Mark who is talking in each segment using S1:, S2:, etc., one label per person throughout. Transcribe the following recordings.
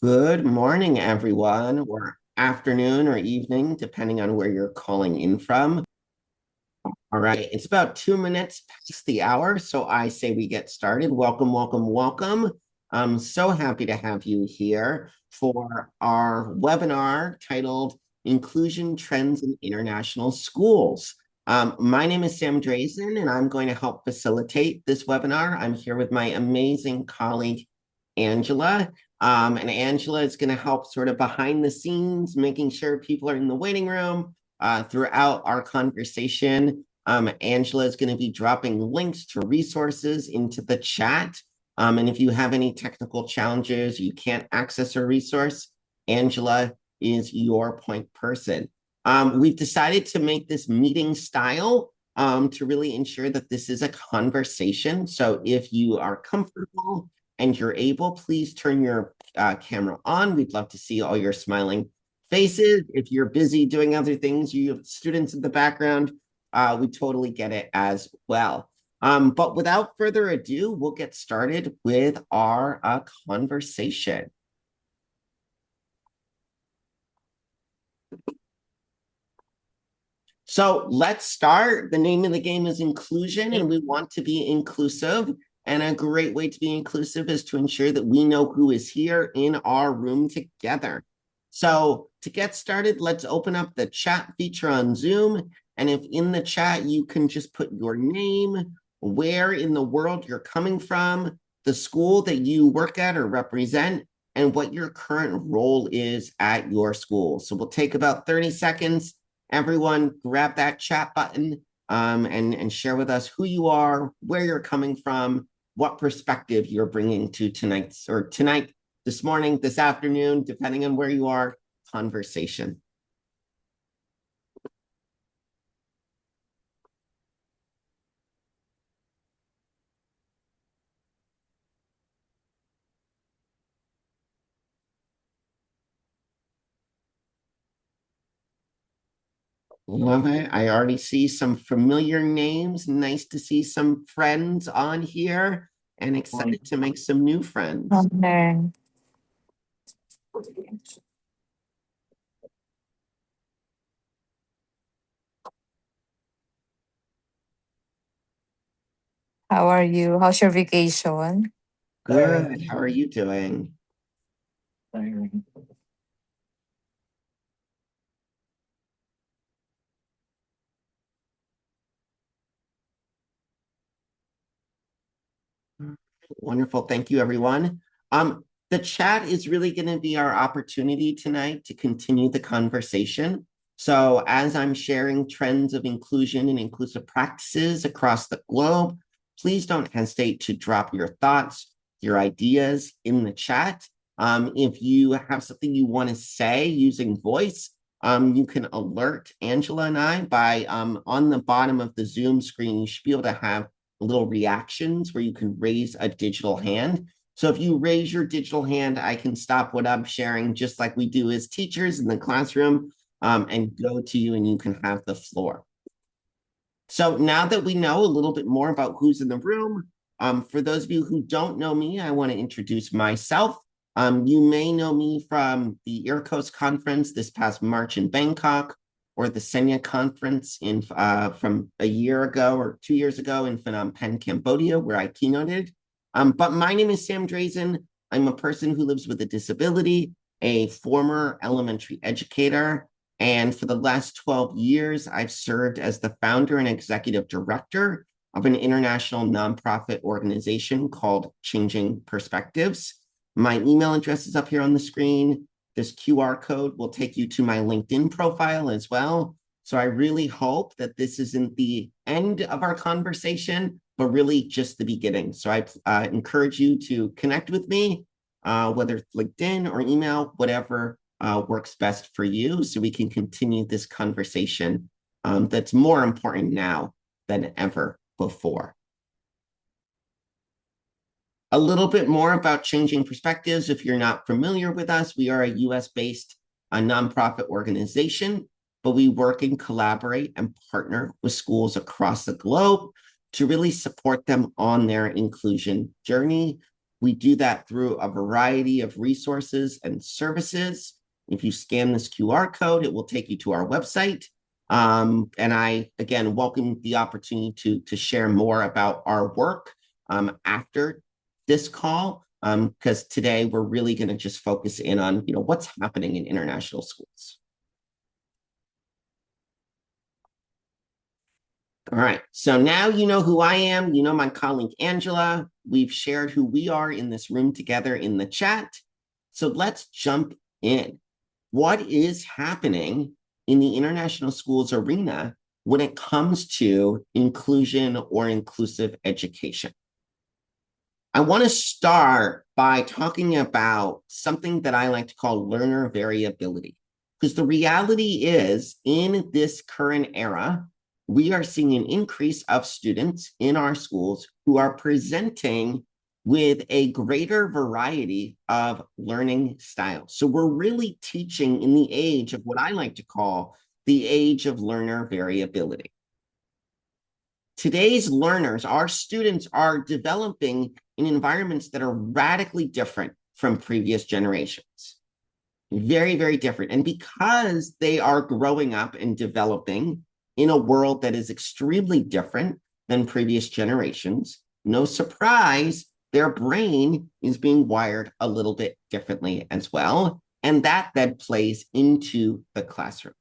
S1: Good morning, everyone, or afternoon or evening, depending on where you're calling in from. All right, it's about 2 minutes past the hour, so I say we get started. Welcome, welcome, welcome. I'm so happy to have you here for our webinar titled Inclusion Trends in International Schools. My name is Sam Drazin, and I'm going to help facilitate this webinar. I'm here with my amazing colleague, Angela. And Angela is going to help sort of behind the scenes, making sure people are in the waiting room throughout our conversation. Angela is going to be dropping links to resources into the chat. And if you have any technical challenges, you can't access a resource, Angela is your point person. We've decided to make this meeting style to really ensure that this is a conversation. So if you are comfortable and you're able, please turn your camera on. We'd love to see all your smiling faces. If you're busy doing other things, you have students in the background, we totally get it as well. But without further ado, we'll get started with our conversation. So let's start. The name of the game is inclusion, and we want to be inclusive. And a great way to be inclusive is to ensure that we know who is here in our room together. So to get started, let's open up the chat feature on Zoom. And if in the chat, you can just put your name, where in the world you're coming from, the school that you work at or represent, and what your current role is at your school. So we'll take about 30 seconds. Everyone grab that chat button and share with us who you are, where you're coming from, what perspective you're bringing to tonight's or tonight, this morning, this afternoon, depending on where you are, conversation. Love it. I already see some familiar names. Nice to see some friends on here and excited to make some new friends.
S2: Okay. How are you? How's your vacation?
S1: Good. How are you doing? Wonderful. Thank you, everyone. The chat is really going to be our opportunity tonight to continue the conversation. So as I'm sharing trends of inclusion and inclusive practices across the globe, please don't hesitate to drop your thoughts, your ideas in the chat. If you have something you want to say using voice, you can alert Angela and I by on the bottom of the Zoom screen, you should be able to have little reactions where you can raise a digital hand. So if you raise your digital hand, I can stop what I'm sharing, just like we do as teachers in the classroom, and go to you and you can have the floor. So now that we know a little bit more about who's in the room, for those of you who don't know me, I want to introduce myself. You may know me from the IRCOS conference this past March in Bangkok, or the Senya conference from a year ago or 2 years ago in Phnom Penh, Cambodia, where I keynoted. But my name is Sam Drazin. I'm a person who lives with a disability, a former elementary educator, and for the last 12 years, I've served as the founder and executive director of an international nonprofit organization called Changing Perspectives. My email address is up here on the screen. This QR code will take you to my LinkedIn profile as well. So I really hope that this isn't the end of our conversation, but really just the beginning. So I encourage you to connect with me, whether it's LinkedIn or email, whatever works best for you, so we can continue this conversation that's more important now than ever before. A little bit more about Changing Perspectives. If you're not familiar with us, we are a US-based nonprofit organization, but we work and collaborate and partner with schools across the globe to really support them on their inclusion journey. We do that through a variety of resources and services. If you scan this QR code, it will take you to our website. And I, again, welcome the opportunity to share more about our work after this call, because today we're really going to just focus in on, what's happening in international schools. All right, so now you know who I am. You know my colleague Angela. We've shared who we are in this room together in the chat. So let's jump in. What is happening in the international schools arena when it comes to inclusion or inclusive education? I want to start by talking about something that I like to call learner variability. Because the reality is, in this current era, we are seeing an increase of students in our schools who are presenting with a greater variety of learning styles. So we're really teaching in the age of what I like to call the age of learner variability. Today's learners, our students, are developing in environments that are radically different from previous generations. Very, very different. And because they are growing up and developing in a world that is extremely different than previous generations, no surprise, their brain is being wired a little bit differently as well. And that then plays into the classroom.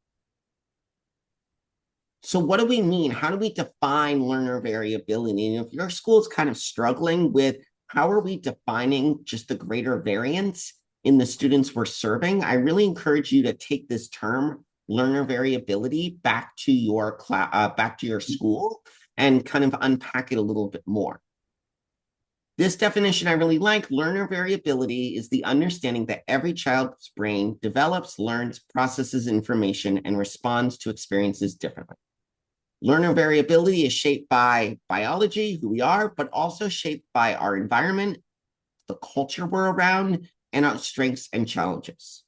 S1: So what do we mean? How do we define learner variability? And if your school's kind of struggling with how are we defining just the greater variance in the students we're serving, I really encourage you to take this term, learner variability, back to your school and kind of unpack it a little bit more. This definition I really like. Learner variability is the understanding that every child's brain develops, learns, processes information, and responds to experiences differently. Learner variability is shaped by biology, who we are, but also shaped by our environment, the culture we're around, and our strengths and challenges.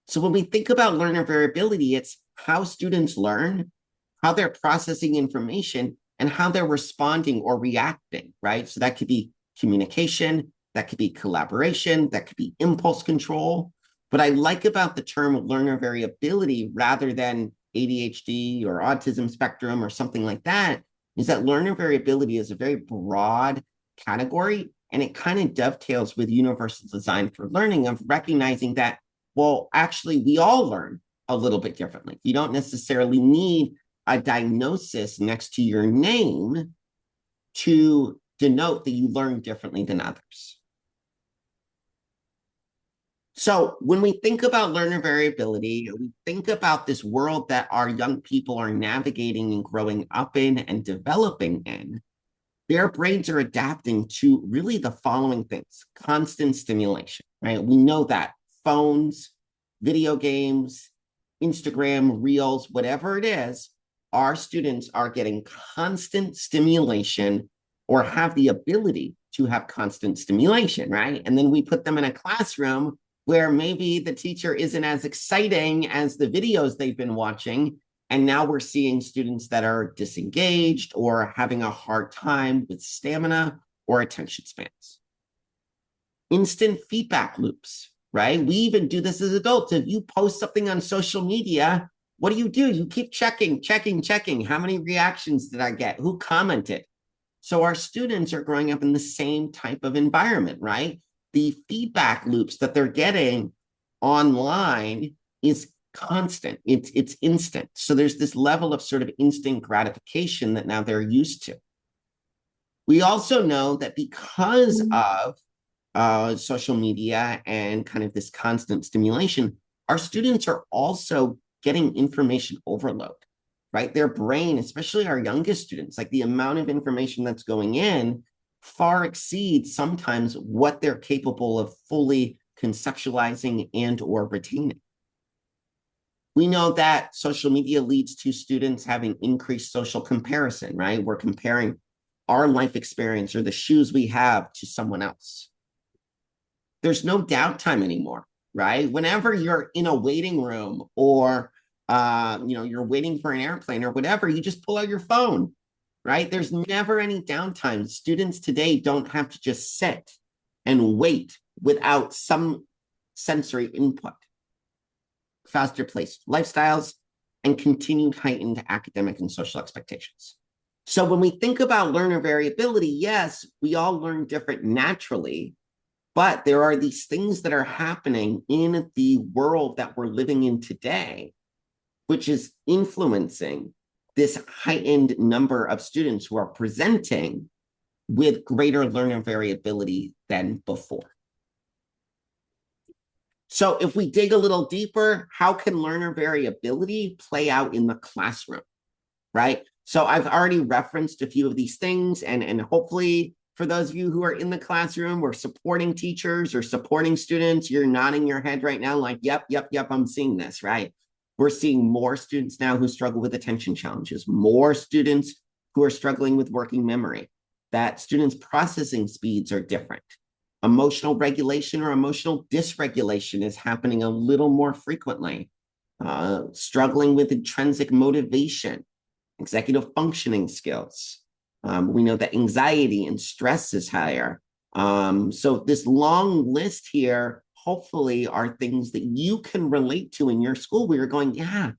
S1: So when we think about learner variability, it's how students learn, how they're processing information, and how they're responding or reacting, right? So that could be communication, that could be collaboration, that could be impulse control. What I like about the term learner variability rather than ADHD or autism spectrum or something like that is that learner variability is a very broad category, and it kind of dovetails with universal design for learning of recognizing that, well, actually, we all learn a little bit differently. You don't necessarily need a diagnosis next to your name to denote that you learn differently than others. So when we think about learner variability, we think about this world that our young people are navigating and growing up in and developing in. Their brains are adapting to really the following things: constant stimulation, right? We know that phones, video games, Instagram, Reels, whatever it is, our students are getting constant stimulation or have the ability to have constant stimulation, right? And then we put them in a classroom where maybe the teacher isn't as exciting as the videos they've been watching. And now we're seeing students that are disengaged or having a hard time with stamina or attention spans. Instant feedback loops, right? We even do this as adults. If you post something on social media, what do? You keep checking. How many reactions did I get? Who commented? So our students are growing up in the same type of environment, right? The feedback loops that they're getting online is constant. It's instant. So there's this level of sort of instant gratification that now they're used to. We also know that because of social media and kind of this constant stimulation, our students are also getting information overload, right? Their brain, especially our youngest students, like the amount of information that's going in far exceeds sometimes what they're capable of fully conceptualizing and or retaining. We know that social media leads to students having increased social comparison, right? We're comparing our life experience or the shoes we have to someone else. There's no downtime anymore, right? Whenever you're in a waiting room or you're waiting for an airplane or whatever, you just pull out your phone, right? There's never any downtime. Students today don't have to just sit. and wait without some sensory input, faster paced lifestyles, and continued heightened academic and social expectations. So when we think about learner variability, yes, we all learn different naturally, but there are these things that are happening in the world that we're living in today, which is influencing this heightened number of students who are presenting with greater learner variability than before. So if we dig a little deeper, how can learner variability play out in the classroom, right? So I've already referenced a few of these things, and hopefully for those of you who are in the classroom or supporting teachers or supporting students, you're nodding your head right now like, yep, yep, yep, I'm seeing this, right? We're seeing more students now who struggle with attention challenges, more students who are struggling with working memory, that students' processing speeds are different. Emotional regulation or emotional dysregulation is happening a little more frequently. Struggling with intrinsic motivation, executive functioning skills. We know that anxiety and stress is higher. So this long list here, hopefully, are things that you can relate to in your school where you're going, yeah,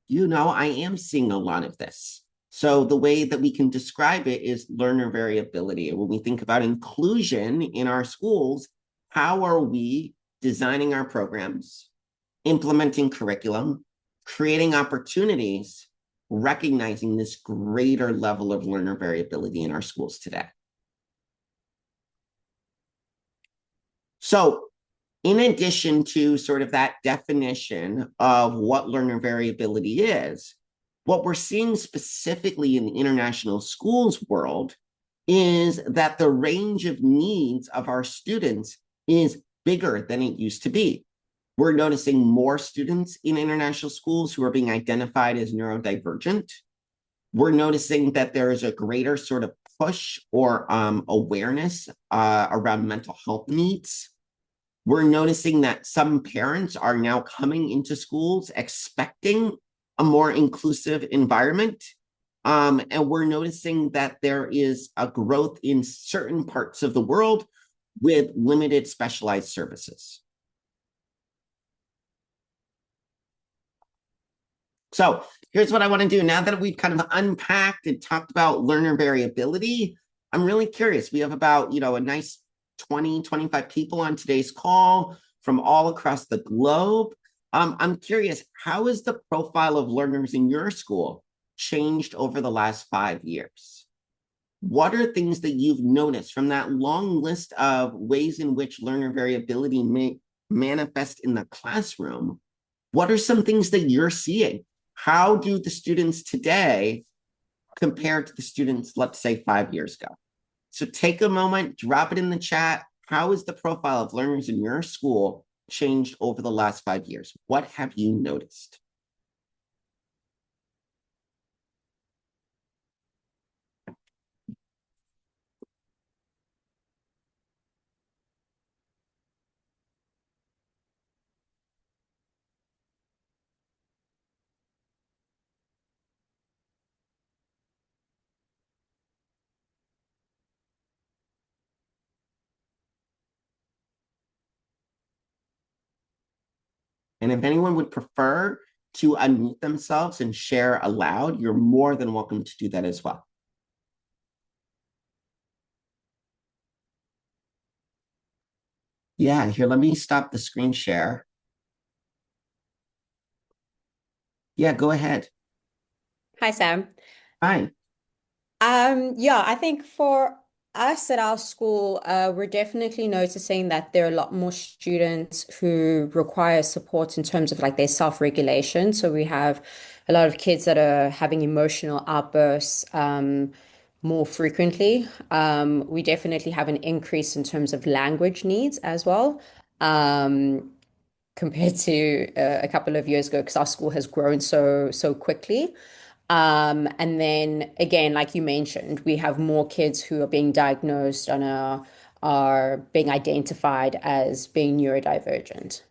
S1: I am seeing a lot of this. So the way that we can describe it is learner variability. And when we think about inclusion in our schools, how are we designing our programs, implementing curriculum, creating opportunities, recognizing this greater level of learner variability in our schools today? So, in addition to sort of that definition of what learner variability is, what we're seeing specifically in the international schools world is that the range of needs of our students is bigger than it used to be. We're noticing more students in international schools who are being identified as neurodivergent. We're noticing that there is a greater sort of push or awareness around mental health needs. We're noticing that some parents are now coming into schools expecting a more inclusive environment. And we're noticing that there is a growth in certain parts of the world with limited specialized services. So here's what I want to do. Now that we've kind of unpacked and talked about learner variability, I'm really curious. We have about, a nice 20, 25 people on today's call from all across the globe. I'm curious, how has the profile of learners in your school changed over the last 5 years? What are things that you've noticed from that long list of ways in which learner variability may manifest in the classroom? What are some things that you're seeing? How do the students today compare to the students, let's say, 5 years ago? So take a moment, drop it in the chat. How is the profile of learners in your school changed over the last 5 years? What have you noticed? And if anyone would prefer to unmute themselves and share aloud, you're more than welcome to do that as well. Yeah, here, let me stop the screen share. Yeah, go ahead.
S3: Hi, Sam.
S1: Hi.
S3: Yeah, I think for us at our school, we're definitely noticing that there are a lot more students who require support in terms of like their self-regulation. So we have a lot of kids that are having emotional outbursts, more frequently. We definitely have an increase in terms of language needs as well. Compared to a couple of years ago, because our school has grown so quickly. And then again, like you mentioned, we have more kids who are being diagnosed and are being identified as being neurodivergent.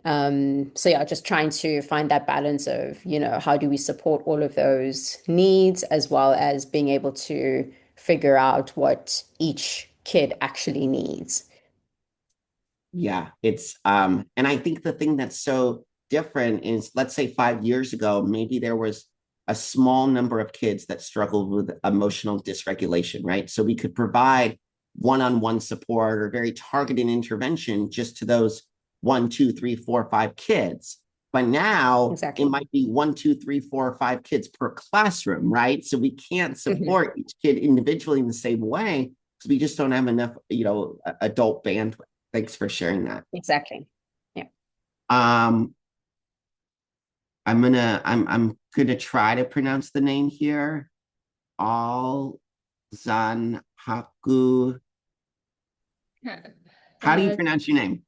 S3: So yeah, just trying to find that balance of, how do we support all of those needs as well as being able to figure out what each kid actually needs.
S1: Yeah, and I think the thing that's so different is, let's say 5 years ago, maybe there was a small number of kids that struggled with emotional dysregulation, right? So we could provide one-on-one support or very targeted intervention just to those one, two, three, four, five kids. But now it
S3: Exactly.
S1: might be one, two, three, four, or five kids per classroom, right? So we can't
S3: Mhm.
S1: support each kid individually in the same way because we just don't have enough, adult bandwidth. Thanks for sharing that.
S3: Exactly. Yeah.
S1: Um, I'm gonna try to pronounce the name here. Al Zanhaku. How do you
S4: Uh,
S1: pronounce your name?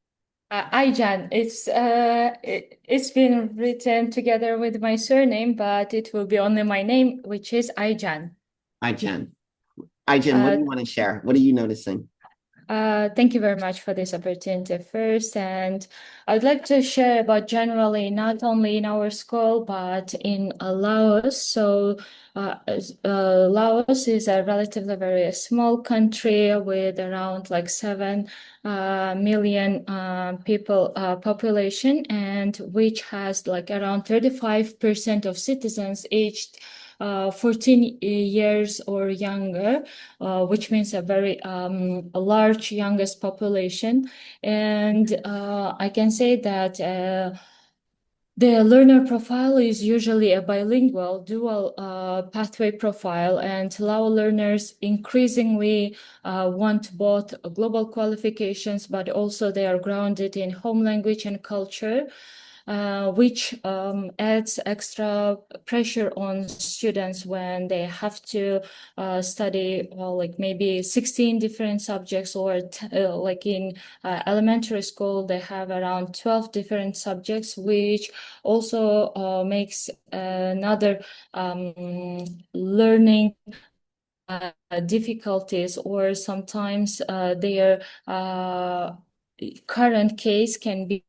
S4: Ayjan, it's been written together with my surname, but it will be only my name, which is Ayjan.
S1: Hi, Jen. Hi, Jen. What
S4: Uh,
S1: do you want to share? What are you noticing?
S4: Thank you very much for this opportunity first. And I'd like to share about generally, not only in our school, but in Laos. Laos is a relatively very small country with around like 7 million people population, and which has like around 35% of citizens aged 14 years or younger, which means a large youngest population. And I can say that the learner profile is usually a bilingual dual pathway profile, and Lao learners increasingly want both global qualifications, but also they are grounded in home language and culture, which adds extra pressure on students when they have to study like maybe 16 different subjects, or like in elementary school, they have around 12 different subjects, which also makes another learning difficulties, or sometimes their current case can be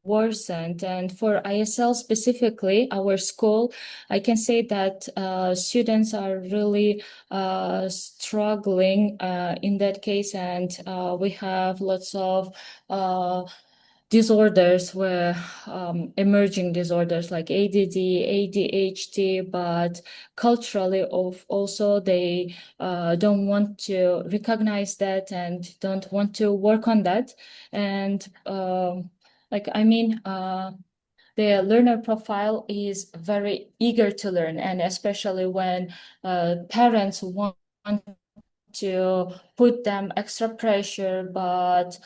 S4: worsened. And for ISL specifically, our school, I can say that students are really struggling in that case, and we have lots of disorders where emerging disorders like ADD, ADHD, but culturally also they don't want to recognize that and don't want to work on that. And like I mean the learner profile is very eager to learn, and especially when parents want to put them extra pressure, but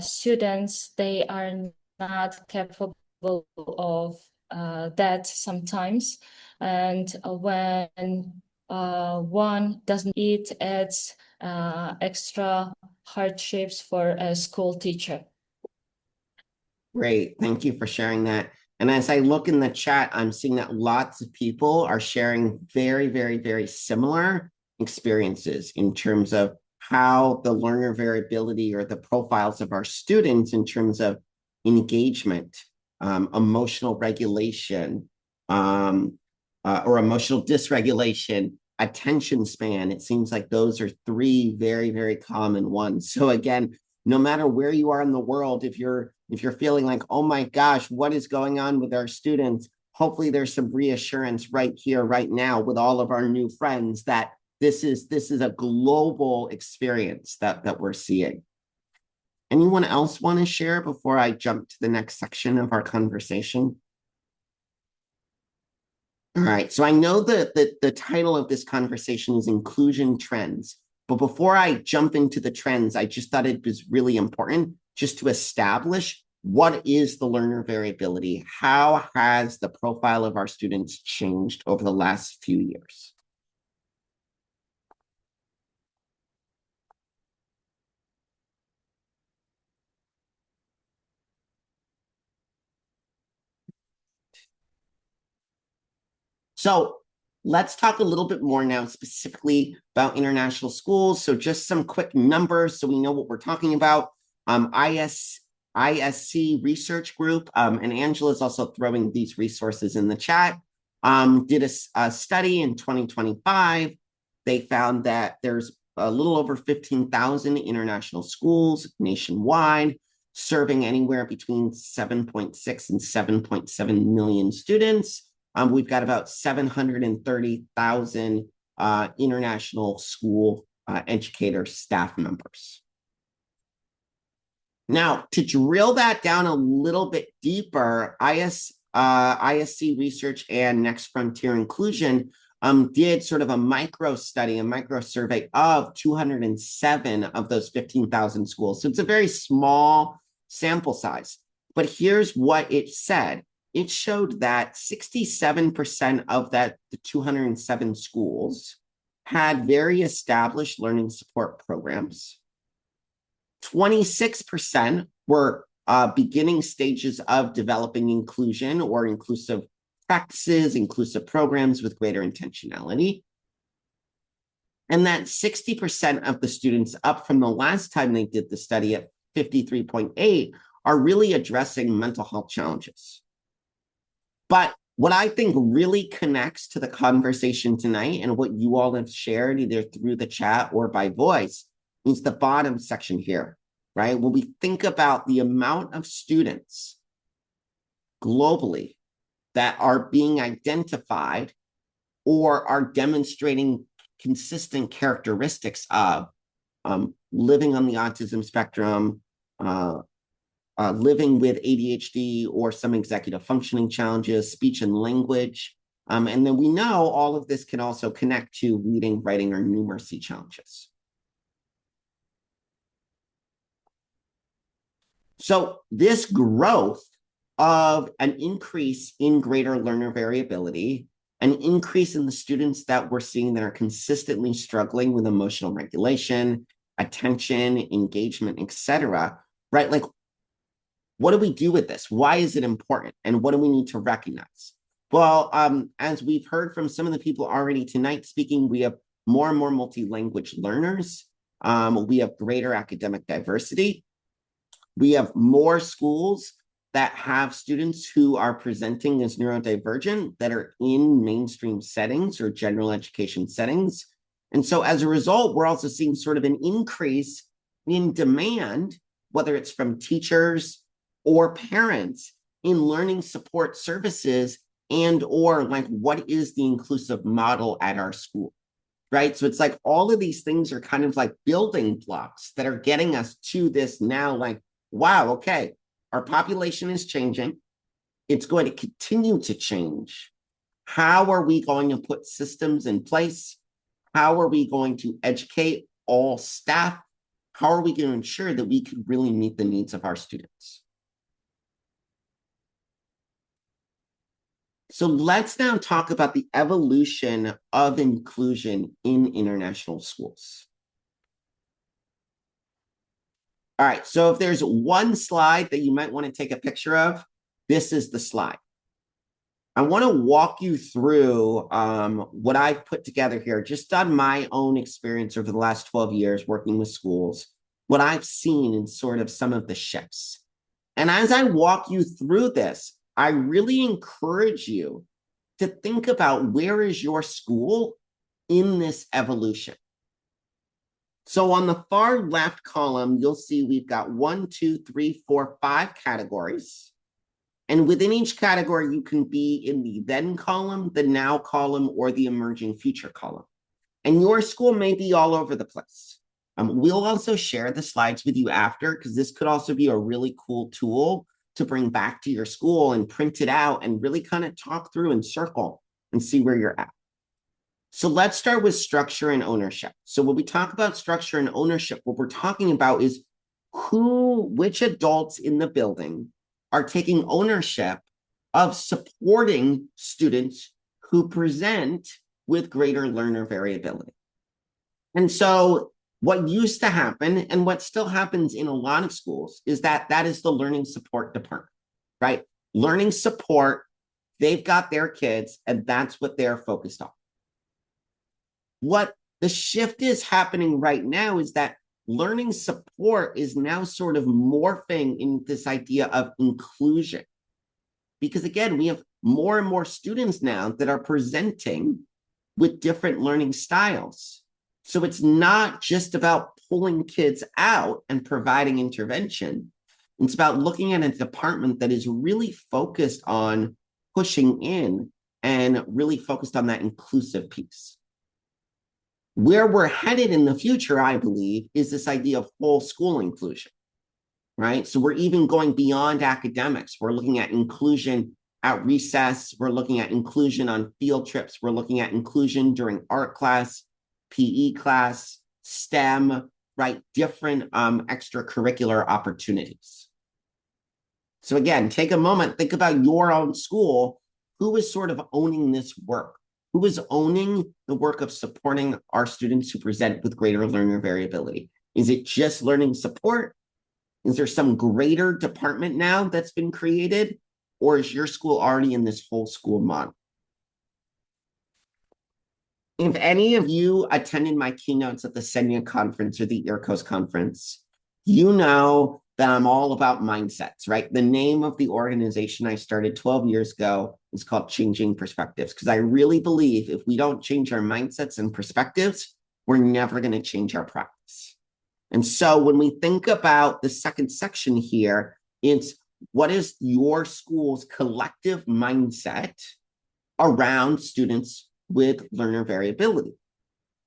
S4: students, they are not capable of that sometimes. And when one doesn't eat, adds extra hardships for a school teacher.
S1: Great. Thank you for sharing that. And as I look in the chat, I'm seeing that lots of people are sharing very, very, very similar experiences in terms of how the learner variability or the profiles of our students in terms of engagement, emotional regulation, or emotional dysregulation, attention span. It seems like those are three very, very common ones. So again, no matter where you are in the world, if you're feeling like, oh my gosh, what is going on with our students? Hopefully there's some reassurance right here, right now, with all of our new friends that this is a global experience that we're seeing. Anyone else want to share before I jump to the next section of our conversation? All right, so I know that the title of this conversation is Inclusion Trends. But before I jump into the trends, I just thought it was really important just to establish what is the learner variability? How has the profile of our students changed over the last few years? So let's talk a little bit more now specifically about international schools. So just some quick numbers so we know what we're talking about. ISC Research Group, and Angela's also throwing these resources in the chat, did a study in 2025. They found that there's a little over 15,000 international schools nationwide, serving anywhere between 7.6 and 7.7 million students. We've got about 730,000 international school educator staff members. Now, to drill that down a little bit deeper, ISC Research and Next Frontier Inclusion did sort of a micro study, a micro survey of 207 of those 15,000 schools. So it's a very small sample size. But here's what it said. It showed that 67% of the 207 schools had very established learning support programs. 26% were beginning stages of developing inclusion or inclusive practices, inclusive programs with greater intentionality. And that 60% of the students, up from the last time they did the study at 53.8, are really addressing mental health challenges. But what I think really connects to the conversation tonight and what you all have shared either through the chat or by voice is the bottom section here, right? When we think about the amount of students globally that are being identified or are demonstrating consistent characteristics of living on the autism spectrum, living with ADHD or some executive functioning challenges, speech and language. And then we know all of this can also connect to reading, writing, or numeracy challenges. So this growth of an increase in greater learner variability, an increase in the students that we're seeing that are consistently struggling with emotional regulation, attention, engagement, etc., right? Like, what do we do with this? Why is it important? And what do we need to recognize? Well, as we've heard from some of the people already tonight speaking, we have more and more multi-language learners. We have greater academic diversity. We have more schools that have students who are presenting as neurodivergent that are in mainstream settings or general education settings. And so as a result, we're also seeing sort of an increase in demand, whether it's from teachers or parents, in learning support services and or like what is the inclusive model at our school, right? So it's like all of these things are kind of like building blocks that are getting us to this now like, wow, okay, our population is changing. It's going to continue to change. How are we going to put systems in place? How are we going to educate all staff? How are we going to ensure that we can really meet the needs of our students? So let's now talk about the evolution of inclusion in international schools. All right, so if there's one slide that you might want to take a picture of, this is the slide. I want to walk you through what I've put together here, just on my own experience over the last 12 years working with schools, what I've seen in sort of some of the shifts. And as I walk you through this, I really encourage you to think about where is your school in this evolution. So on the far left column, you'll see we've got 1, 2, 3, 4, 5 categories. And within each category, you can be in the then column, the now column, or the emerging future column. And your school may be all over the place. We'll also share the slides with you after, because this could also be a really cool tool to bring back to your school and print it out and really kind of talk through and circle and see where you're at. So let's start with structure and ownership. So when we talk about structure and ownership, what we're talking about is which adults in the building are taking ownership of supporting students who present with greater learner variability. And so what used to happen and what still happens in a lot of schools is that is the learning support department, right? Learning support, they've got their kids and that's what they're focused on. What the shift is happening right now is that learning support is now sort of morphing in this idea of inclusion. Because again, we have more and more students now that are presenting with different learning styles. So it's not just about pulling kids out and providing intervention. It's about looking at a department that is really focused on pushing in and really focused on that inclusive piece. Where we're headed in the future, I believe, is this idea of whole school inclusion, right? So we're even going beyond academics. We're looking at inclusion at recess. We're looking at inclusion on field trips. We're looking at inclusion during art class, PE class, STEM, right? Different extracurricular opportunities. So again, take a moment, think about your own school. Who is sort of owning this work? Who is owning the work of supporting our students who present with greater learner variability? Is it just learning support? Is there some greater department now that's been created? Or is your school already in this whole school model? If any of you attended my keynotes at the Senya conference or the IRCOS conference, you know that I'm all about mindsets, right? The name of the organization I started 12 years ago is called Changing Perspectives, because I really believe if we don't change our mindsets and perspectives, we're never going to change our practice. And so when we think about the second section here, it's what is your school's collective mindset around students with learner variability?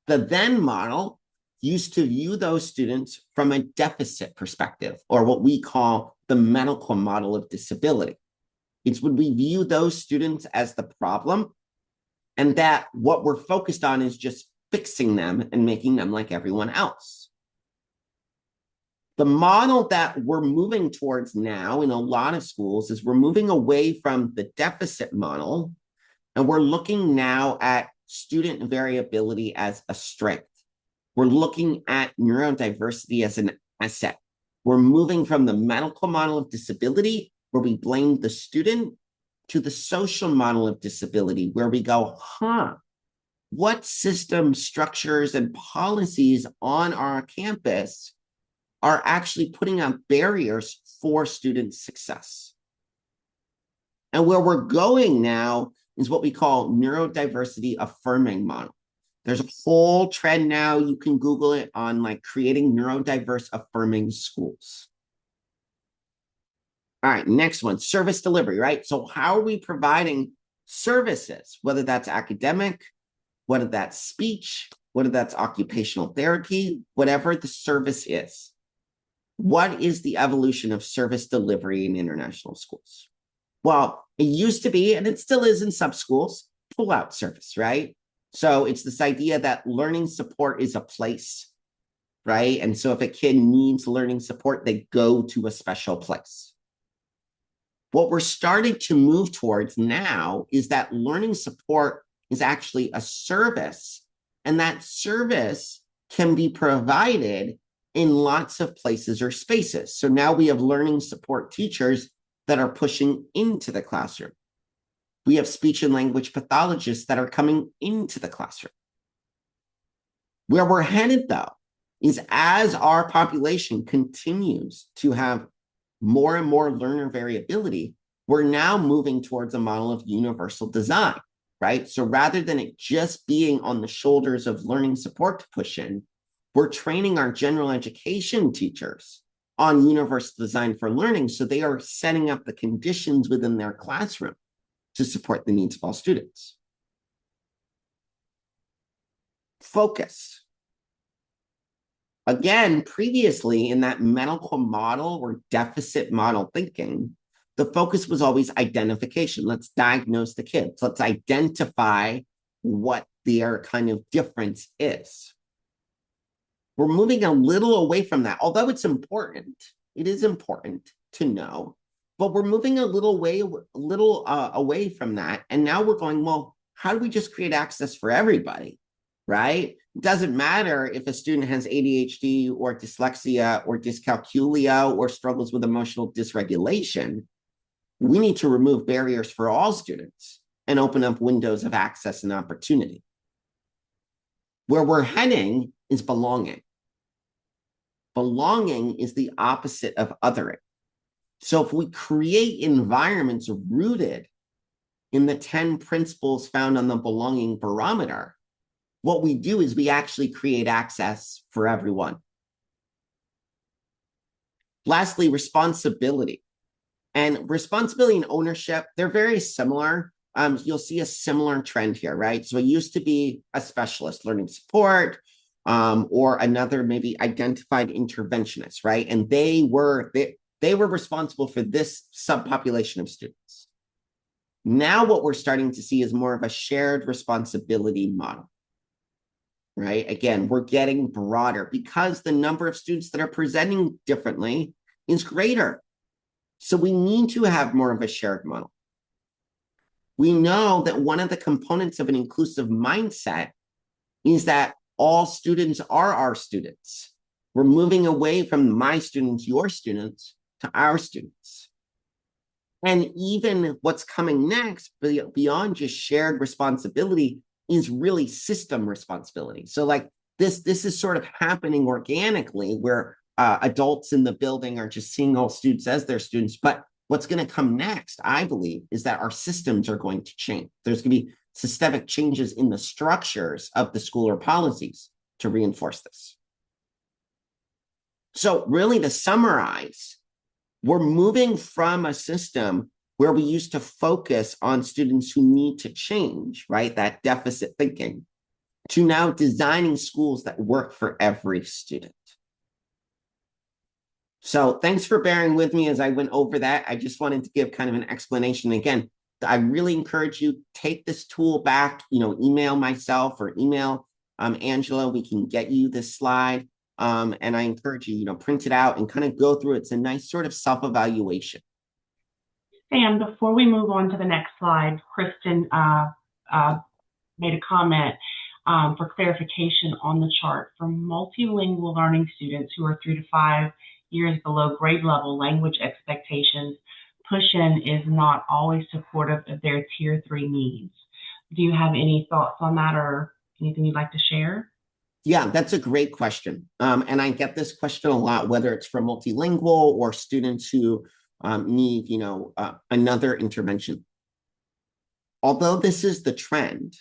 S1: The then model used to view those students from a deficit perspective, or what we call the medical model of disability. It's when we view those students as the problem, and that what we're focused on is just fixing them and making them like everyone else. The model that we're moving towards now in a lot of schools is we're moving away from the deficit model, and we're looking now at student variability as a strength. We're looking at neurodiversity as an asset. We're moving from the medical model of disability, where we blame the student, to the social model of disability, where we go, what system structures and policies on our campus are actually putting up barriers for student success? And where we're going now is what we call neurodiversity affirming model. There's a whole trend now, you can Google it, on like creating neurodiverse affirming schools. All right, next one, service delivery, right? So how are we providing services, whether that's academic, whether that's speech, whether that's occupational therapy, whatever the service is? What is the evolution of service delivery in international schools? Well, it used to be, and it still is in some schools, pull-out service, right? So it's this idea that learning support is a place, right? And so if a kid needs learning support, they go to a special place. What we're starting to move towards now is that learning support is actually a service, and that service can be provided in lots of places or spaces. So now we have learning support teachers that are pushing into the classroom. We have speech and language pathologists that are coming into the classroom. Where we're headed, though, is as our population continues to have more and more learner variability, we're now moving towards a model of universal design, right? So rather than it just being on the shoulders of learning support to push in, we're training our general education teachers on universal design for learning, so they are setting up the conditions within their classroom to support the needs of all students. Focus. Again, previously in that medical model or deficit model thinking, the focus was always identification. Let's diagnose the kids. Let's identify what their kind of difference is. We're moving a little away from that, although it's important. It is important to know, but we're moving a little away from that. And now we're going, well, how do we just create access for everybody, right? It doesn't matter if a student has ADHD or dyslexia or dyscalculia or struggles with emotional dysregulation. We need to remove barriers for all students and open up windows of access and opportunity. Where we're heading is belonging. Belonging is the opposite of othering. So if we create environments rooted in the 10 principles found on the belonging barometer, what we do is we actually create access for everyone. Lastly, responsibility. And responsibility and ownership, they're very similar. You'll see a similar trend here, right? So it used to be a specialist learning support, or another maybe identified interventionist, right? And they were responsible for this subpopulation of students. Now what we're starting to see is more of a shared responsibility model, right? Again, we're getting broader because the number of students that are presenting differently is greater. So we need to have more of a shared model. We know that one of the components of an inclusive mindset is that all students are our students. We're moving away from my students, your students, to our students. And even what's coming next, beyond just shared responsibility, is really system responsibility. So like this is sort of happening organically where adults in the building are just seeing all students as their students. But what's going to come next, I believe, is that our systems are going to change. There's going to be systemic changes in the structures of the school or policies to reinforce this. So really, to summarize, we're moving from a system where we used to focus on students who need to change, right? That deficit thinking, to now designing schools that work for every student. So thanks for bearing with me as I went over that. I just wanted to give kind of an explanation. Again, I really encourage you, take this tool back, email myself or email Angela. We can get you this slide. And I encourage you, print it out and kind of go through it. It's a nice sort of self-evaluation.
S5: Sam, before we move on to the next slide, Kristen made a comment for clarification on the chart. For multilingual learning students who are 3 to 5 years below grade level language expectations, push-in is not always supportive of their Tier 3 needs. Do you have any thoughts on that or anything you'd like to share?
S1: Yeah, that's a great question. And I get this question a lot, whether it's for multilingual or students who need, another intervention. Although this is the trend,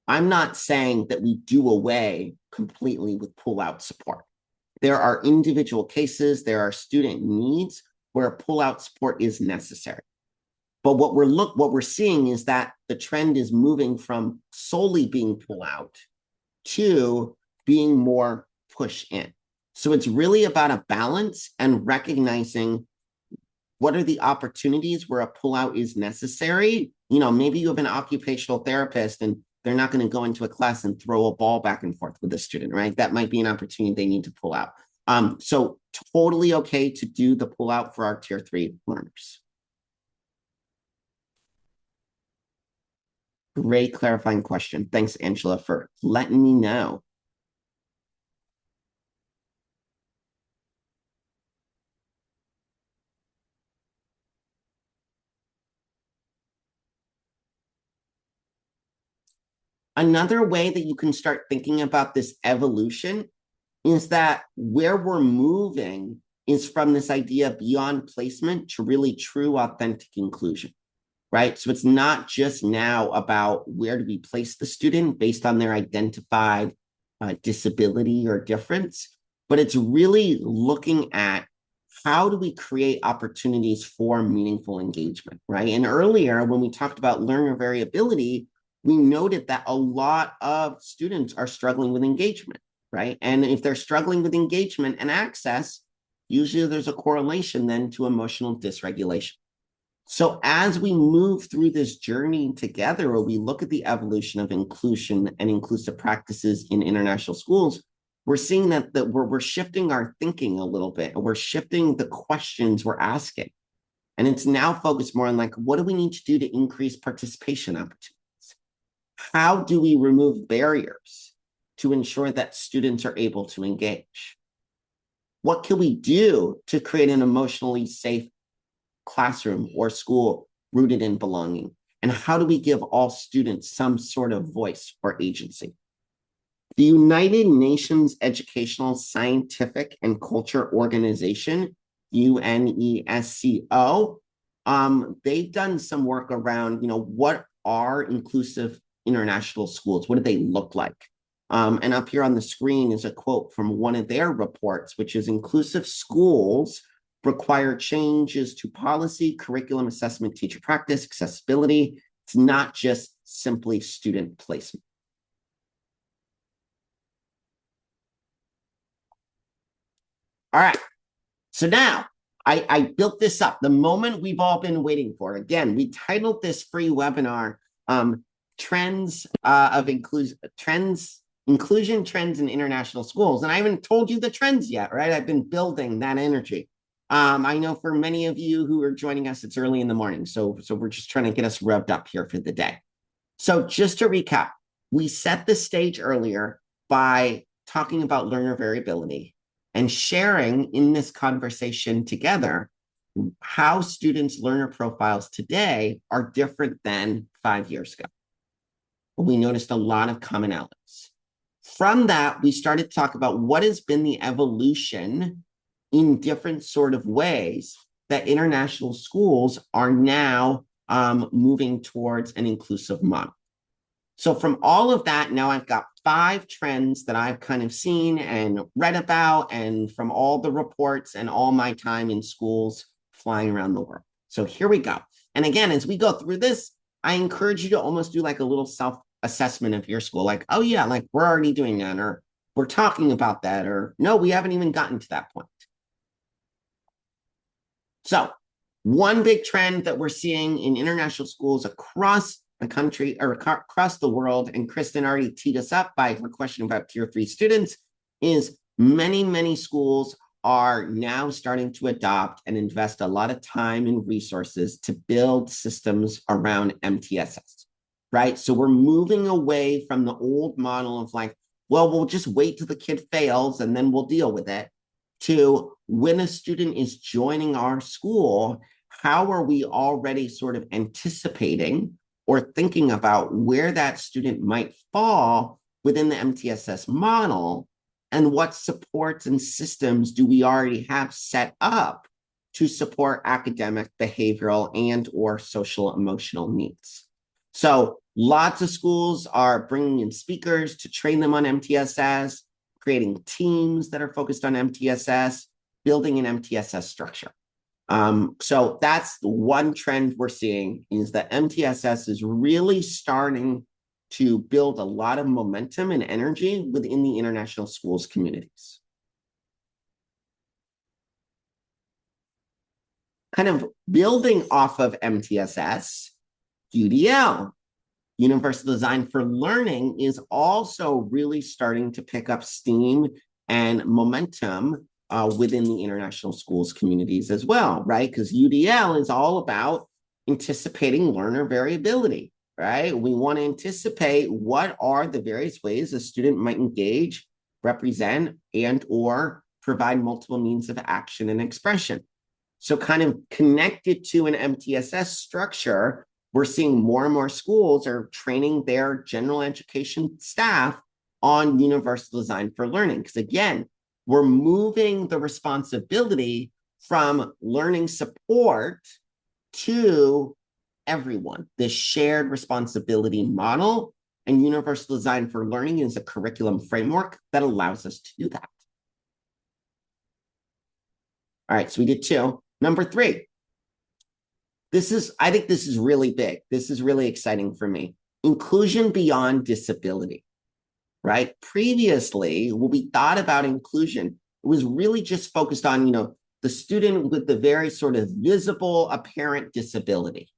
S1: I'm not saying that we do away completely with pull-out support. There are individual cases, there are student needs where pull-out support is necessary. But what we're seeing is that the trend is moving from solely being pull-out to being more push in. So it's really about a balance and recognizing what are the opportunities where a pull-out is necessary. Maybe you have an occupational therapist and they're not going to go into a class and throw a ball back and forth with a student, right? That might be an opportunity they need to pull out. So totally okay to do the pull out for our Tier 3 learners. Great clarifying question. Thanks, Angela, for letting me know. Another way that you can start thinking about this evolution is that where we're moving is from this idea beyond placement to really true, authentic inclusion, right? So it's not just now about where do we place the student based on their identified disability or difference, but it's really looking at how do we create opportunities for meaningful engagement, right? And earlier, when we talked about learner variability, we noted that a lot of students are struggling with engagement, right? And if they're struggling with engagement and access, usually there's a correlation then to emotional dysregulation. So as we move through this journey together, or we look at the evolution of inclusion and inclusive practices in international schools, we're seeing that we're shifting our thinking a little bit. We're shifting the questions we're asking. And it's now focused more on what do we need to do to increase participation opportunities? How do we remove barriers to ensure that students are able to engage? What can we do to create an emotionally safe classroom or school rooted in belonging? And how do we give all students some sort of voice or agency? The United Nations Educational, Scientific, and Culture Organization, UNESCO, they've done some work around, what are inclusive international schools? What do they look like? And up here on the screen is a quote from one of their reports, which is inclusive schools require changes to policy, curriculum, assessment, teacher practice, accessibility. It's not just simply student placement. All right. So now I built this up, the moment we've all been waiting for. Again, we titled this free webinar Trends of Inclusion Trends in International Schools. And I haven't told you the trends yet, right? I've been building that energy. I know for many of you who are joining us, it's early in the morning. So we're just trying to get us revved up here for the day. So just to recap, we set the stage earlier by talking about learner variability and sharing in this conversation together how students' learner profiles today are different than 5 years ago. We noticed a lot of commonalities. From that, we started to talk about what has been the evolution in different sort of ways that international schools are now moving towards an inclusive model. So from all of that, now I've got 5 trends that I've kind of seen and read about, and from all the reports and all my time in schools flying around the world. So here we go. And again, as we go through this, I encourage you to almost do like a little self-assessment of your school. Like, oh yeah, like we're already doing that, or we're talking about that, or no, we haven't even gotten to that point. So one big trend that we're seeing in international schools across the country or across the world, and Kristen already teed us up by her question about tier 3 students, is many schools are now starting to adopt and invest a lot of time and resources to build systems around MTSS, right? So we're moving away from the old model of like, well, we'll just wait till the kid fails and then we'll deal with it, to when a student is joining our school, how are we already sort of anticipating or thinking about where that student might fall within the MTSS model, and what supports and systems do we already have set up to support academic, behavioral, and or social emotional needs. So lots of schools are bringing in speakers to train them on MTSS, creating teams that are focused on MTSS, building an MTSS structure. So that's the one trend we're seeing, is that MTSS is really starting to build a lot of momentum and energy within the international schools communities. Kind of building off of MTSS, UDL, Universal Design for Learning, is also really starting to pick up steam and momentum within the international schools communities as well, right? Because UDL is all about anticipating learner variability, right? We want to anticipate what are the various ways a student might engage, represent, and or provide multiple means of action and expression. So kind of connected to an MTSS structure, we're seeing more and more schools are training their general education staff on Universal Design for Learning. Because again, we're moving the responsibility from learning support to everyone, this shared responsibility model. And Universal Design for Learning is a curriculum framework that allows us to do that. All right, so we did 2. Number 3. I think this is really big. This is really exciting for me. Inclusion beyond disability, right? Previously, when we thought about inclusion, it was really just focused on, the student with the very sort of visible, apparent disability.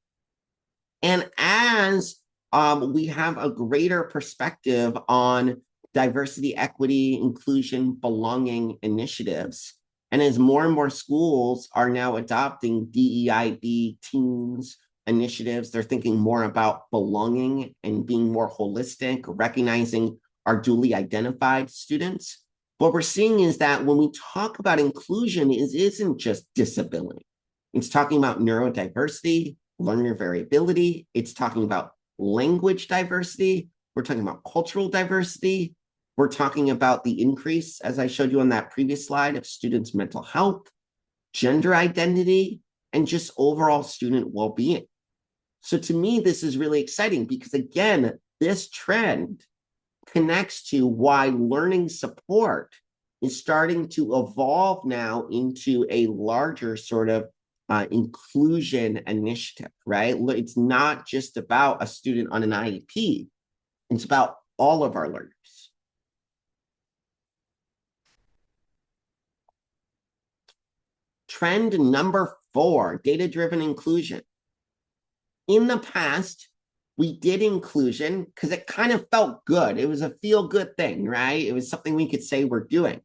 S1: And as we have a greater perspective on diversity, equity, inclusion, belonging initiatives, and as more and more schools are now adopting DEIB teams, initiatives, they're thinking more about belonging and being more holistic, recognizing our duly identified students. What we're seeing is that when we talk about inclusion, it isn't just disability. It's talking about neurodiversity, learner variability. It's talking about language diversity. We're talking about cultural diversity. We're talking about the increase, as I showed you on that previous slide, of students' mental health, gender identity, and just overall student well-being. So to me, this is really exciting because, again, this trend connects to why learning support is starting to evolve now into a larger sort of inclusion initiative, right? It's not just about a student on an IEP, it's about all of our learners. Trend number 4, data-driven inclusion. In the past, we did inclusion because it kind of felt good. It was a feel-good thing, right? It was something we could say we're doing.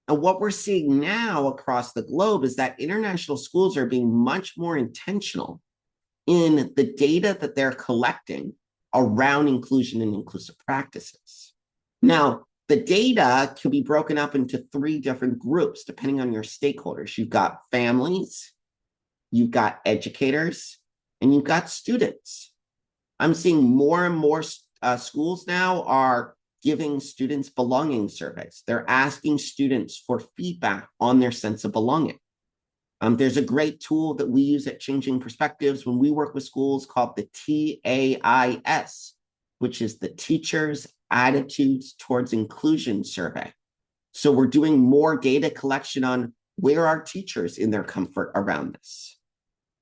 S1: And what we're seeing now across the globe is that international schools are being much more intentional in the data that they're collecting around inclusion and inclusive practices. Now, the data can be broken up into 3 different groups, depending on your stakeholders. You've got families, you've got educators, and you've got students. I'm seeing more and more schools now are giving students belonging surveys. They're asking students for feedback on their sense of belonging. There's a great tool that we use at Changing Perspectives when we work with schools called the TAIS, which is the Teachers' Attitudes Towards Inclusion Survey. So we're doing more data collection on where are teachers in their comfort around this.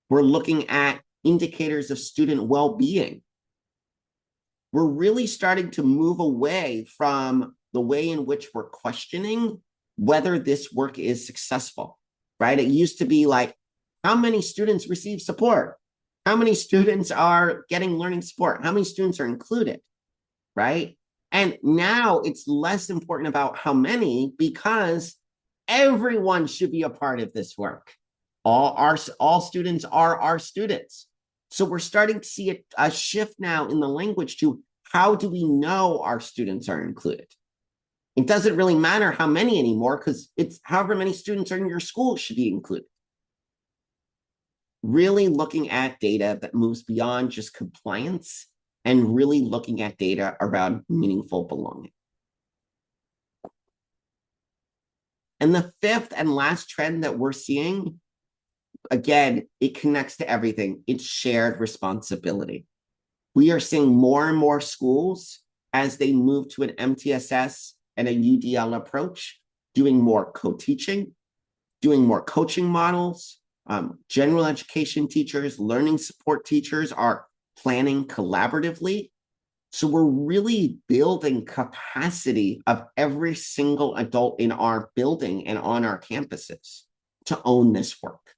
S1: We're looking at indicators of student well-being. We're really starting to move away from the way in which we're questioning whether this work is successful, right? It used to be like, how many students receive support? How many students are getting learning support? How many students are included, right? And now it's less important about how many, because everyone should be a part of this work. All students are our students. So we're starting to see a shift now in the language to how do we know our students are included? It doesn't really matter how many anymore, because it's however many students are in your school should be included. Really looking at data that moves beyond just compliance and really looking at data around meaningful belonging. And the 5th and last trend that we're seeing, again, it connects to everything. It's shared responsibility. We are seeing more and more schools as they move to an MTSS and a UDL approach, doing more co-teaching, doing more coaching models. General education teachers, learning support teachers are planning collaboratively. So we're really building capacity of every single adult in our building and on our campuses to own this work.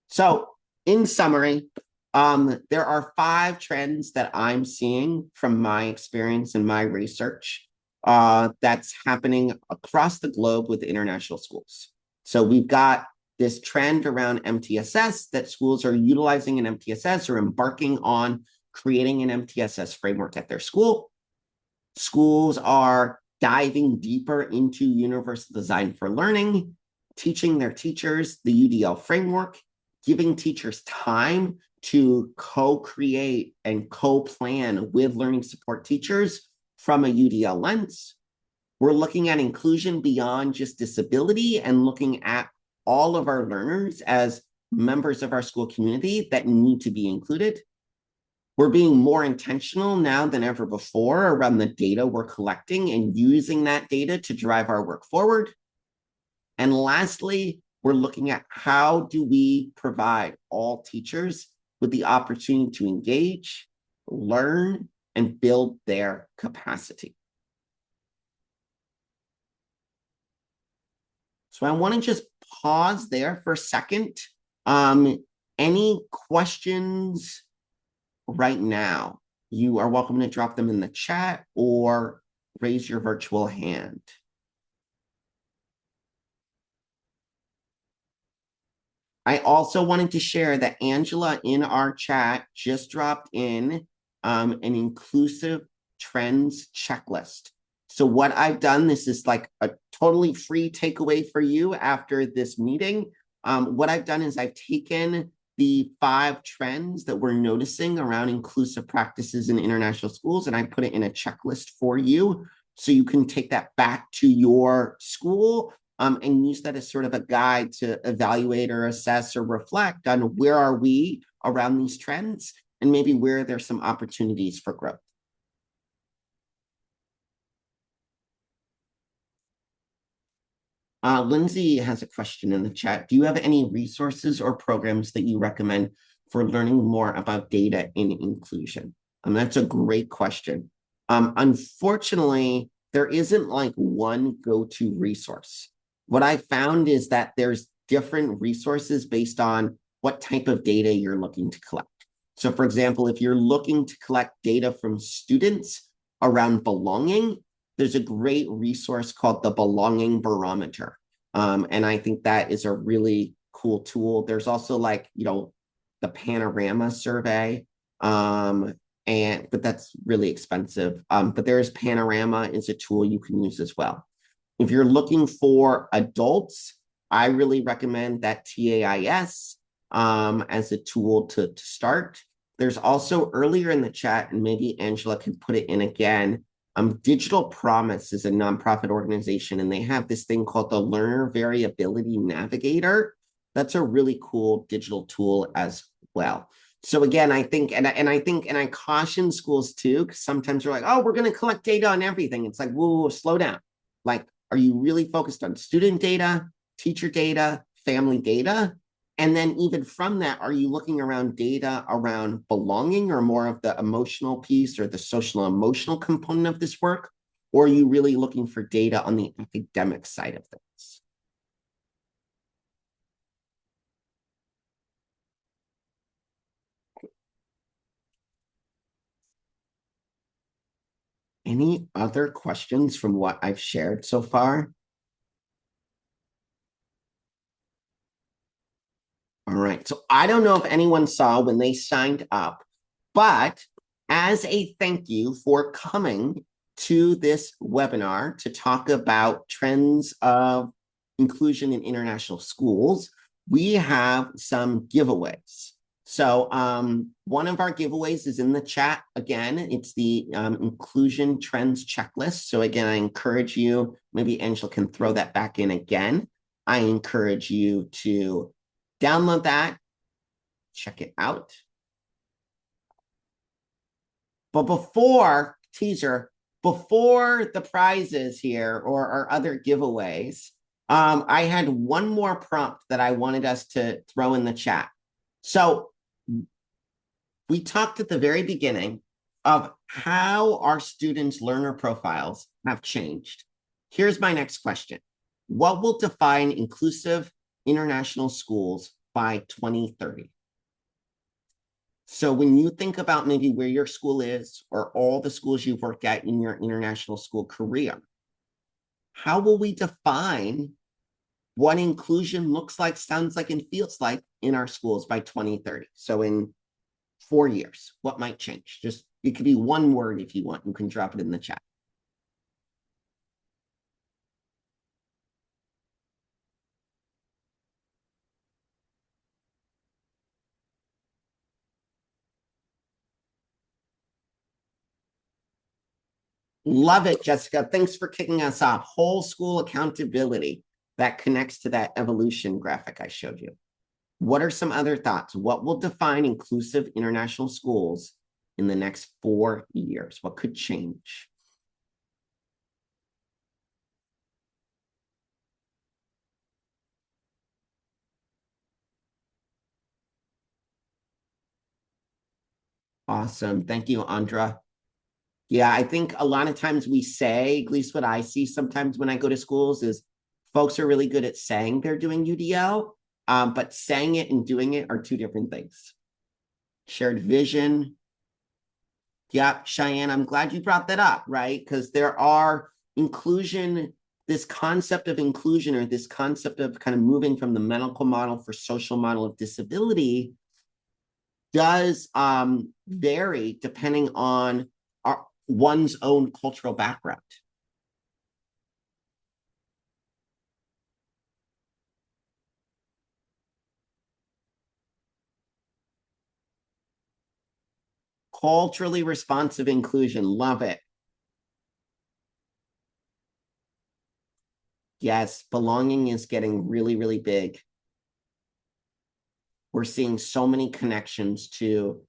S1: So in summary, there are 5 trends that I'm seeing from my experience and my research that's happening across the globe with international schools. So we've got this trend around MTSS, that schools are utilizing an MTSS or embarking on creating an MTSS framework at their school. Schools are diving deeper into universal design for learning, teaching their teachers the UDL framework, giving teachers time to co-create and co-plan with learning support teachers from a UDL lens. We're looking at inclusion beyond just disability and looking at all of our learners as members of our school community that need to be included. We're being more intentional now than ever before around the data we're collecting and using that data to drive our work forward. And lastly, we're looking at how do we provide all teachers with the opportunity to engage, learn, and build their capacity. So I want to just pause there for a second. Any questions right now? You are welcome to drop them in the chat or raise your virtual hand. I also wanted to share that Angela in our chat just dropped in an inclusive trends checklist. So what I've done, this is like a totally free takeaway for you after this meeting. What I've done is I've taken the 5 trends that we're noticing around inclusive practices in international schools, and I put it in a checklist for you. So you can take that back to your school and use that as sort of a guide to evaluate or assess or reflect on where are we around these trends and maybe where there's some opportunities for growth. Lindsay has a question in the chat. Do you have any resources or programs that you recommend for learning more about data in inclusion? That's a great question. Unfortunately, there isn't like one go-to resource. What I found is that there's different resources based on what type of data you're looking to collect. So for example, if you're looking to collect data from students around belonging, there's a great resource called the Belonging Barometer. And I think that is a really cool tool. There's also like, the Panorama survey. But that's really expensive. But there is Panorama is a tool you can use as well. If you're looking for adults, I really recommend that TAIS as a tool to start. There's also earlier in the chat, and maybe Angela can put it in again, Digital Promise is a nonprofit organization, and they have this thing called the Learner Variability Navigator. That's a really cool digital tool as well. So again, I think, and I caution schools too, because sometimes they're like, oh, we're going to collect data on everything. It's like, whoa, slow down. Like, are you really focused on student data, teacher data, family data? And then even from that, are you looking around data around belonging or more of the emotional piece or the social emotional component of this work? Or are you really looking for data on the academic side of things? Any other questions from what I've shared so far? All right, so I don't know if anyone saw when they signed up, but as a thank you for coming to this webinar to talk about trends of inclusion in international schools, we have some giveaways. So one of our giveaways is in the chat. Again, it's the inclusion trends checklist. So again, I encourage you, maybe Angela can throw that back in again. I encourage you to download that, check it out. But before the prizes here or our other giveaways, I had one more prompt that I wanted us to throw in the chat. So we talked at the very beginning of how our students' learner profiles have changed. Here's my next question. What will define inclusive international schools by 2030? So when you think about maybe where your school is or all the schools you've worked at in your international school career, how will we define what inclusion looks like, sounds like, and feels like in our schools by 2030? So in 4 years, what might change? Just, it could be one word if you want. You can drop it in the chat. Love it, Jessica. Thanks for kicking us off. Whole school accountability. That connects to that evolution graphic I showed you. What are some other thoughts? What will define inclusive international schools in the next 4 years? What could change? Awesome. Thank you, Andra. Yeah, I think a lot of times we say, at least what I see sometimes when I go to schools, is folks are really good at saying they're doing UDL, but saying it and doing it are two different things. Shared vision. Yeah, Cheyenne, I'm glad you brought that up, right? Because there are inclusion, this concept of inclusion or this concept of kind of moving from the medical model for social model of disability does vary depending on one's own cultural background. Culturally responsive inclusion, love it. Yes, belonging is getting really, really big. We're seeing so many connections to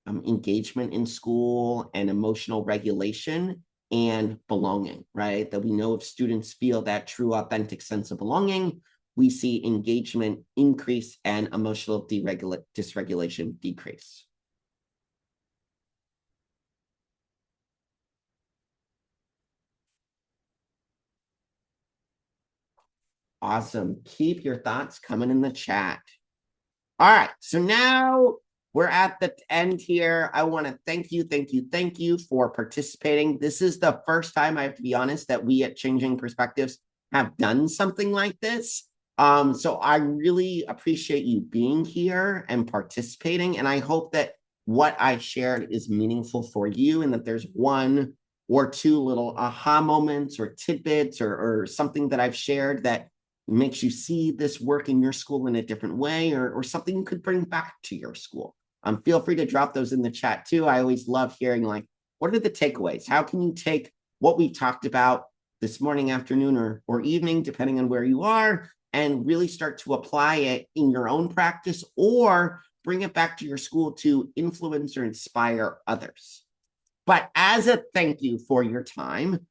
S1: engagement in school and emotional regulation and belonging, right? That we know if students feel that true, authentic sense of belonging, we see engagement increase and emotional dysregulation decrease. Awesome. Keep your thoughts coming in the chat. All right, so now we're at the end here. I want to thank you for participating. This is the first time, I have to be honest, that we at Changing Perspectives have done something like this. So I really appreciate you being here and participating, and I hope that what I shared is meaningful for you and that there's one or two little aha moments or tidbits or something that I've shared that makes you see this work in your school in a different way or something you could bring back to your school. Feel free to drop those in the chat too. I always love hearing like, what are the takeaways? How can you take what we talked about this morning, afternoon, or evening, depending on where you are, and really start to apply it in your own practice or bring it back to your school to influence or inspire others. But as a thank you for your time,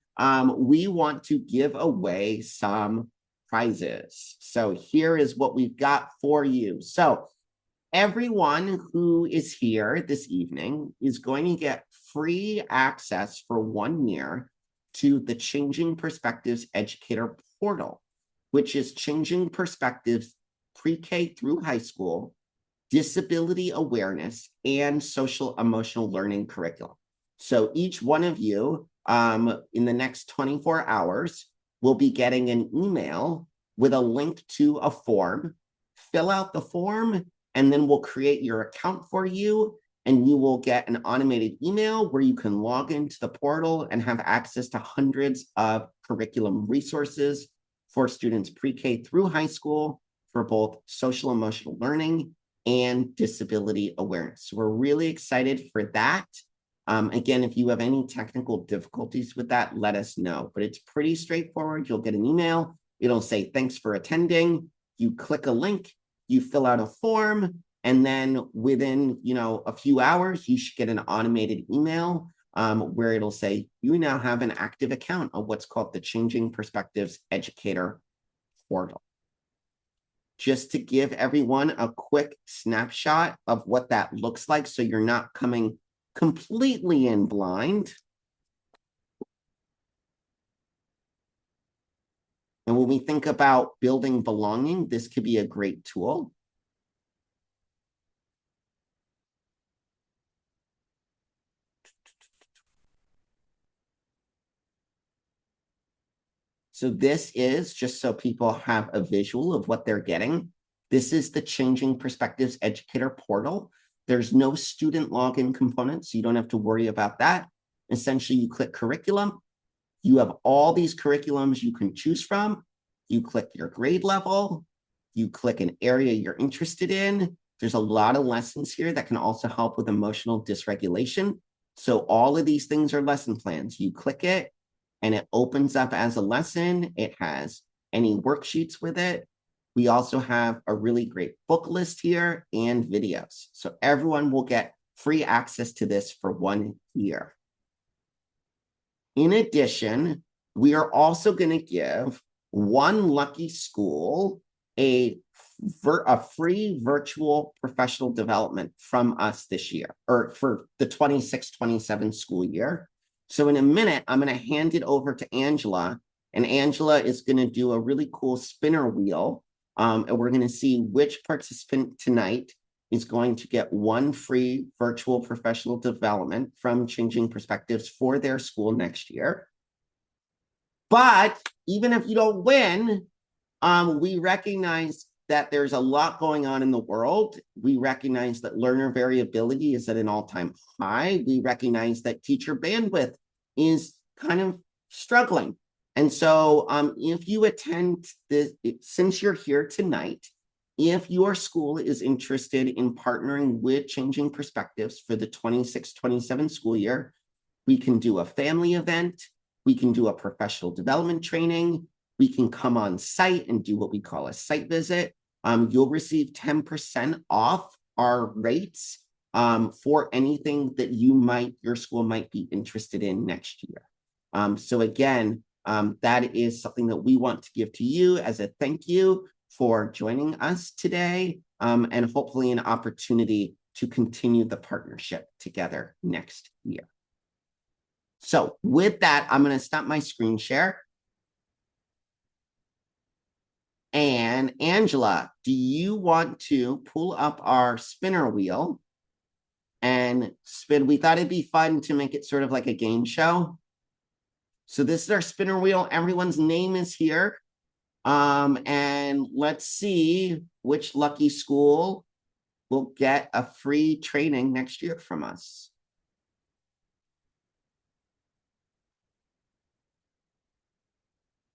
S1: we want to give away some prizes. So here is what we've got for you. So everyone who is here this evening is going to get free access for 1 year to the Changing Perspectives Educator Portal, which is Changing Perspectives pre-K through high school, disability awareness, and social emotional learning curriculum. So each one of you in the next 24 hours will be getting an email with a link to a form. Fill out the form, and then we'll create your account for you, and you will get an automated email where you can log into the portal and have access to hundreds of curriculum resources for students pre-K through high school for both social emotional learning and disability awareness. So we're really excited for that. Again, if you have any technical difficulties with that, let us know. But it's pretty straightforward. You'll get an email. It'll say, thanks for attending. You click a link, you fill out a form, and then within a few hours, you should get an automated email where it'll say, you now have an active account of what's called the Changing Perspectives Educator Portal. Just to give everyone a quick snapshot of what that looks like so you're not coming completely in blind. And when we think about building belonging, this could be a great tool. So this is, just so people have a visual of what they're getting, this is the Changing Perspectives Educator Portal. There's no student login component, so you don't have to worry about that. Essentially, you click curriculum. You have all these curriculums you can choose from. You click your grade level. You click an area you're interested in. There's a lot of lessons here that can also help with emotional dysregulation. So all of these things are lesson plans. You click it, and it opens up as a lesson. It has any worksheets with it. We also have a really great book list here and videos. So everyone will get free access to this for 1 year. In addition, we are also going to give one lucky school a free virtual professional development from us this year, or for the 26-27 school year. So in a minute, I'm going to hand it over to Angela, and Angela is going to do a really cool spinner wheel, and we're going to see which participant tonight is going to get one free virtual professional development from Changing Perspectives for their school next year. But even if you don't win, we recognize that there's a lot going on in the world. We recognize that learner variability is at an all-time high. We recognize that teacher bandwidth is kind of struggling. And so if you attend this, since you're here tonight, if your school is interested in partnering with Changing Perspectives for the 26-27 school year, we can do a family event. We can do a professional development training. we can come on site and do what we call a site visit. You'll receive 10% off our rates for anything that your school might be interested in next year. So again, that is something that we want to give to you as a thank you for joining us today, and hopefully an opportunity to continue the partnership together next year. So with that, I'm going to stop my screen share. And Angela, do you want to pull up our spinner wheel and spin? We thought it'd be fun to make it sort of like a game show. So this is our spinner wheel. Everyone's name is here. And let's see which lucky school will get a free training next year from us.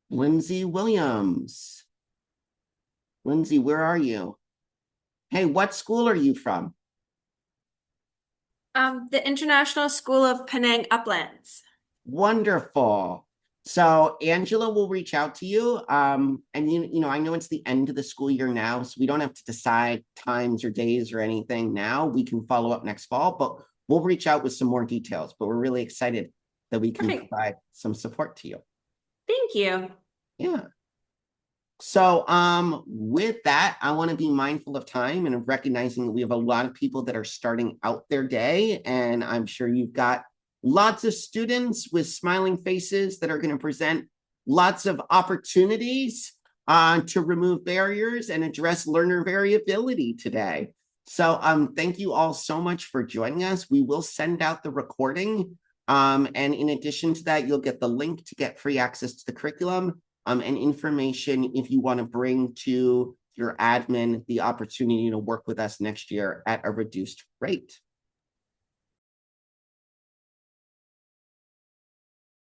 S1: Lindsay Williams. Lindsay, where are you? Hey, what school are you from?
S6: The International School of Penang Uplands.
S1: Wonderful. So Angela will reach out to you. And you know, I know it's the end of the school year now, so we don't have to decide times or days or anything now. We can follow up next fall, but we'll reach out with some more details. But we're really excited that we can provide some support to you.
S6: Thank you.
S1: Yeah. So with that, I want to be mindful of time and of recognizing that we have a lot of people that are starting out their day, and I'm sure you've got lots of students with smiling faces that are going to present lots of opportunities to remove barriers and address learner variability today. So thank you all so much for joining us. We will send out the recording. And in addition to that, you'll get the link to get free access to the curriculum and information if you want to bring to your admin the opportunity to work with us next year at a reduced rate.